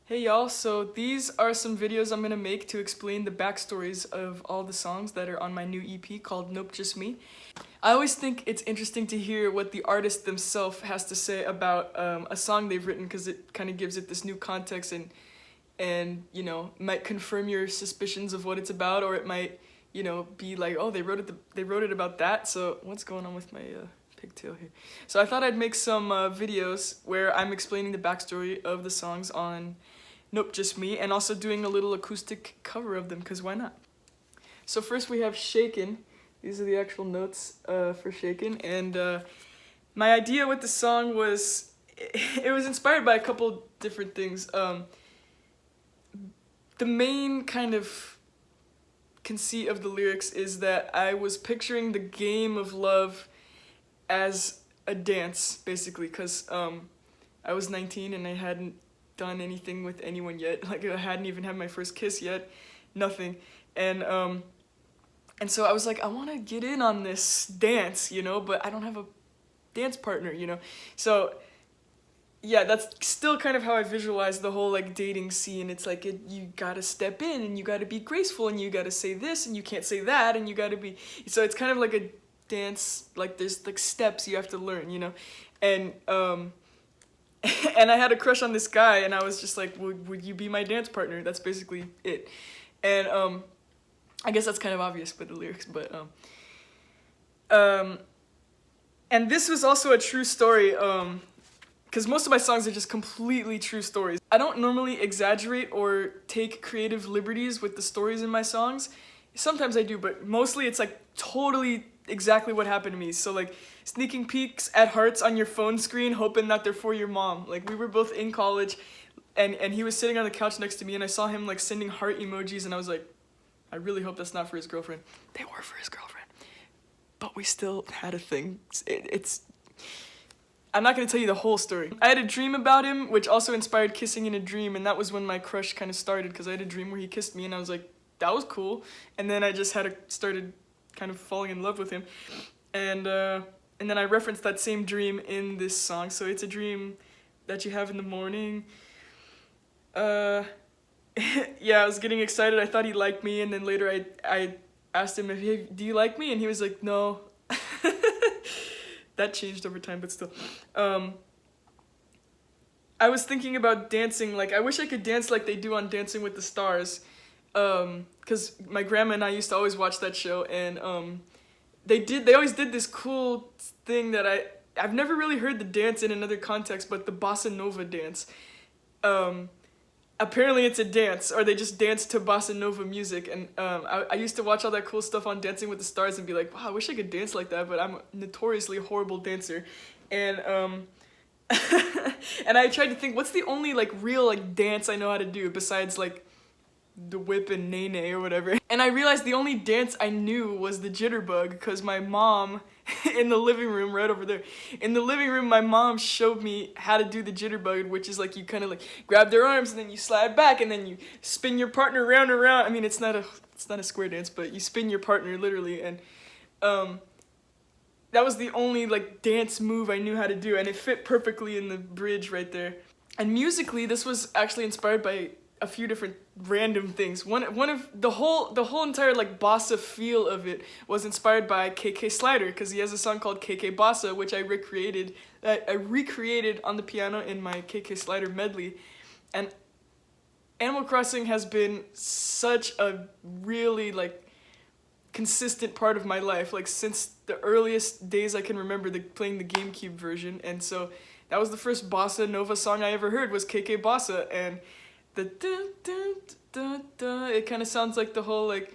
Hey y'all, so these are some videos I'm gonna make to explain the backstories of all the songs that are on my new EP called Nope Just Me. I always think it's interesting to hear what the artist themselves has to say about a song they've written because it kind of gives it this new context and you know might confirm your suspicions of what it's about, or it might be like, oh, they wrote it about that. So what's going on with my pigtail here? So I thought I'd make some videos where I'm explaining the backstory of the songs on Nope Just Me and also doing a little acoustic cover of them because why not? So first we have Shakin. These are the actual notes for Shakin, and my idea with the song was it was inspired by a couple different things. The main kind of conceit of the lyrics is that I was picturing the game of love as a dance, basically, because I was 19 and I hadn't done anything with anyone yet. Like, I hadn't even had my first kiss yet, nothing. And so I was like, I want to get in on this dance, but I don't have a dance partner, So yeah, that's still kind of how I visualize the whole like dating scene. It's like you gotta step in and you gotta be graceful and you gotta say this and you can't say that and you gotta be. So it's kind of like a dance. Like there's like steps you have to learn, and and I had a crush on this guy and I was just like, would you be my dance partner? That's basically it, and I guess that's kind of obvious with the lyrics, but and this was also a true story. Because most of my songs are just completely true stories. I don't normally exaggerate or take creative liberties with the stories in my songs. Sometimes I do, but mostly it's like totally exactly what happened to me. So like sneaking peeks at hearts on your phone screen, hoping that they're for your mom. Like we were both in college and he was sitting on the couch next to me and I saw him like sending heart emojis and I was like, I really hope that's not for his girlfriend. They were for his girlfriend. But we still had a thing. I'm not going to tell you the whole story. I had a dream about him, which also inspired kissing in a dream, and that was when my crush kind of started, because I had a dream where he kissed me, and I was like, that was cool. And then I just started kind of falling in love with him. And then I referenced that same dream in this song, so it's a dream that you have in the morning. Yeah, I was getting excited. I thought he liked me, and then later I asked him, hey, do you like me? And he was like, no. That changed over time, but still. I was thinking about dancing. Like, I wish I could dance like they do on Dancing with the Stars. Because my grandma and I used to always watch that show. And they always did this cool thing that I've never really heard the dance in another context, but the bossa nova dance. Apparently it's a dance, or they just dance to bossa nova music, and I used to watch all that cool stuff on Dancing with the Stars and be like, wow, I wish I could dance like that, but I'm a notoriously horrible dancer, and and I tried to think, what's the only like real like dance I know how to do besides like the whip and nae or whatever, and I realized the only dance I knew was the jitterbug, because my mom in the living room right over there. In the living room, my mom showed me how to do the jitterbug, which is like you kind of like grab their arms and then you slide back and then you spin your partner round and round. I mean, it's not a square dance, but you spin your partner literally, and that was the only like dance move I knew how to do, and it fit perfectly in the bridge right there. And musically, this was actually inspired by a few different random things. One of the whole entire like bossa feel of it was inspired by KK Slider, because he has a song called KK Bossa, which I recreated on the piano in my KK Slider medley. And Animal Crossing has been such a really like consistent part of my life, like since the earliest days I can remember, playing the GameCube version. And so that was the first bossa nova song I ever heard, was KK Bossa, and the dun, dun, dun, dun, it kind of sounds like the whole like,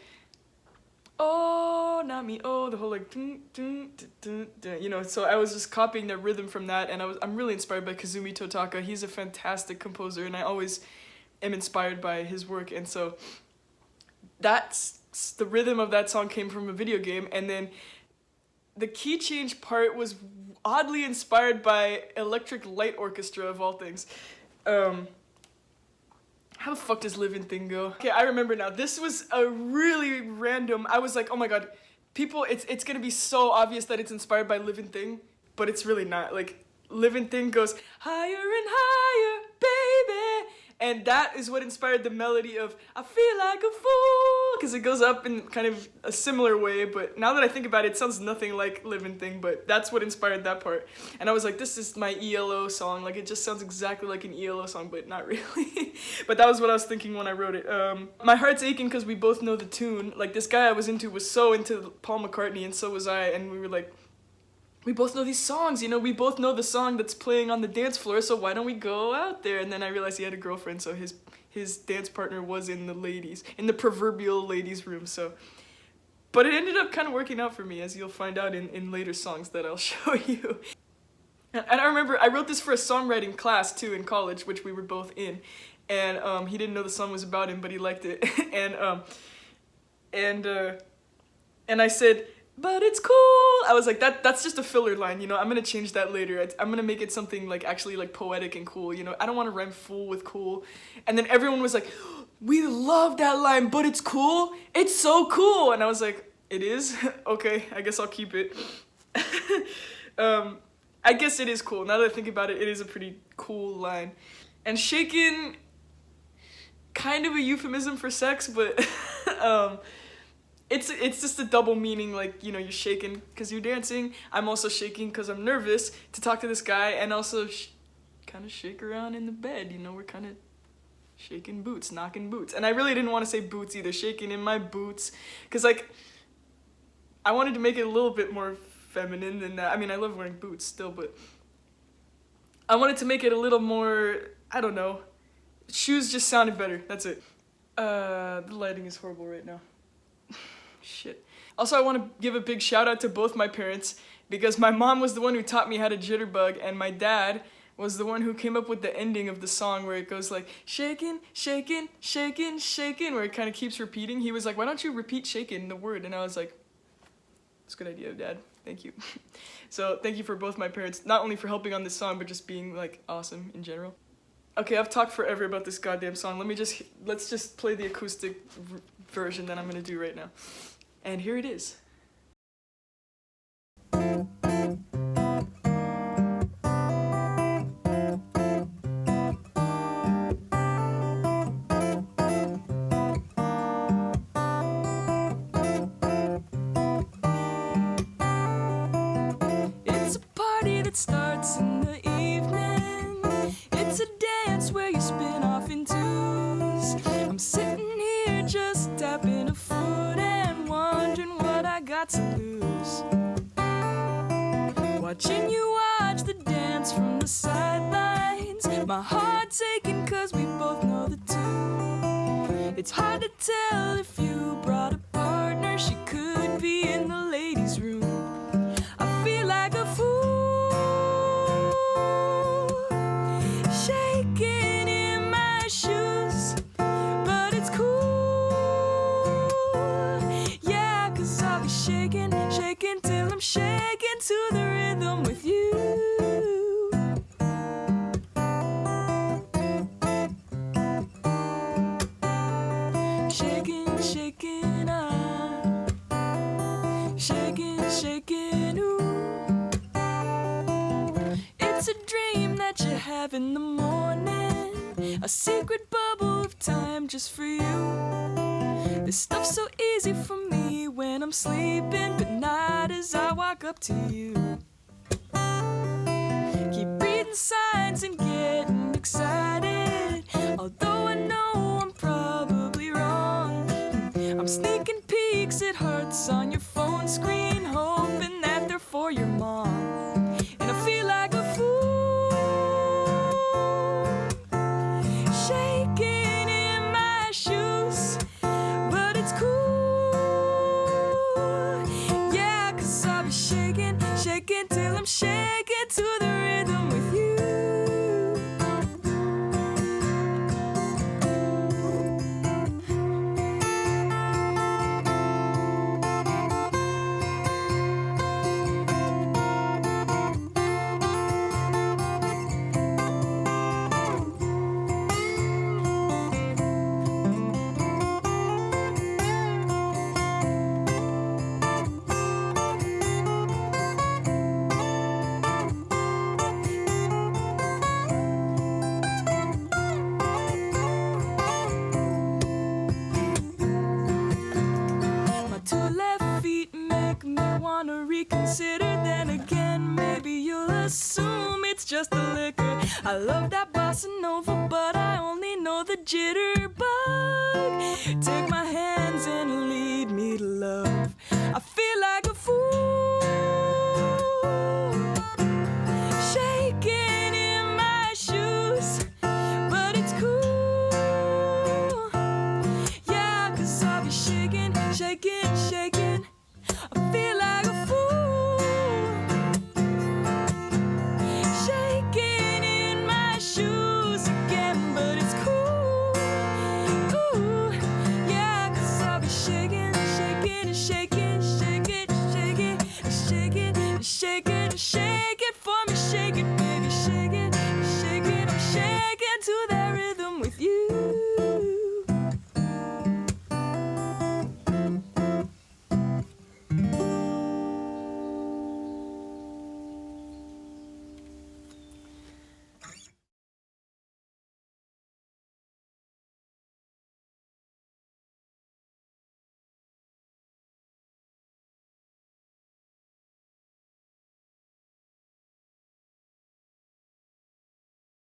oh, not me, oh, the whole like dun, dun, dun, dun, dun, so I was just copying the rhythm from that, and I'm really inspired by Kazumi Totaka. He's a fantastic composer, and I always am inspired by his work, and so that's the rhythm of that song came from a video game. And then the key change part was oddly inspired by Electric Light Orchestra, of all things. How the fuck does Living Thing go? Okay, I remember now. This was a really random, I was like, oh my god, people, it's gonna be so obvious that it's inspired by Living Thing, but it's really not. Like, Living Thing goes higher and higher, baby, And that is what inspired the melody of I Feel Like a Fool, because it goes up in kind of a similar way, but now that I think about it, it sounds nothing like Living Thing, but that's what inspired that part. And I was like, this is my ELO song, like it just sounds exactly like an ELO song, but not really. But that was what I was thinking when I wrote it. My heart's aching because we both know the tune. Like, this guy I was into was so into Paul McCartney, and so was I, and we were like, we both know these songs, you know, we both know the song that's playing on the dance floor, so why don't we go out there? And then I realized he had a girlfriend, so his dance partner was in the proverbial ladies' room, so. But it ended up kind of working out for me, as you'll find out in later songs that I'll show you. And I remember, I wrote this for a songwriting class, too, in college, which we were both in. And he didn't know the song was about him, but he liked it. And I said, but it's cool. I was like, that's just a filler line, you know, I'm gonna change that later. I'm gonna make it something like actually like poetic and cool, you know, I don't want to rhyme fool with cool. And then everyone was like, we love that line, but it's cool. It's so cool. And I was like, it is? Okay, I guess I'll keep it. I guess it is cool. Now that I think about it, it is a pretty cool line. And Shakin, kind of a euphemism for sex, but It's just a double meaning, like, you know, you're shaking because you're dancing. I'm also shaking because I'm nervous to talk to this guy, and also kind of shake around in the bed, you know, we're kind of shaking boots, knocking boots. And I really didn't want to say boots either, shaking in my boots, because, like, I wanted to make it a little bit more feminine than that. I mean, I love wearing boots still, but I wanted to make it a little more, I don't know, shoes just sounded better, that's it. The lighting is horrible right now. Shit. Also, I want to give a big shout out to both my parents, because my mom was the one who taught me how to jitterbug, and my dad was the one who came up with the ending of the song where it goes like, shakin', shakin', shakin', shakin', where it kind of keeps repeating. He was like, why don't you repeat shakin', the word? And I was like, that's a good idea, Dad. Thank you. So thank you for both my parents, not only for helping on this song, but just being like awesome in general. Okay, I've talked forever about this goddamn song. Let's just play the acoustic version that I'm gonna do right now. And here it is. It's a party that starts in the evening. It's a dance where you spin off in twos. I'm sitting here just tapping a foot and wondering what I got to lose. Watching you watch the dance from the sidelines, my heart's aching cause we both know the tune. It's hard to tell if you brought a partner, she could be in the ladies' room. I feel like a fool, shaking in my shoes, but it's cool, yeah, cause I'll be shaking, shaking till I'm shaking to the rhythm with you. Shaking, shaking, shaking, shaking, ooh. It's a dream that you have in the morning, a secret bubble of time just for you. This stuff's so easy for me when I'm sleeping, but not as I walk up to you. Keep reading signs and getting excited, although I know I'm probably wrong. I'm sneaking peeks at hearts on your phone screen, hoping that they're for your mom. And I feel like a fool, shaking in my shoes, but it's cool, yeah, cause I'll be shaking, shaking till I'm shaking to the rhythm with you. I love that bossa nova, but I only know the jitterbug. Take my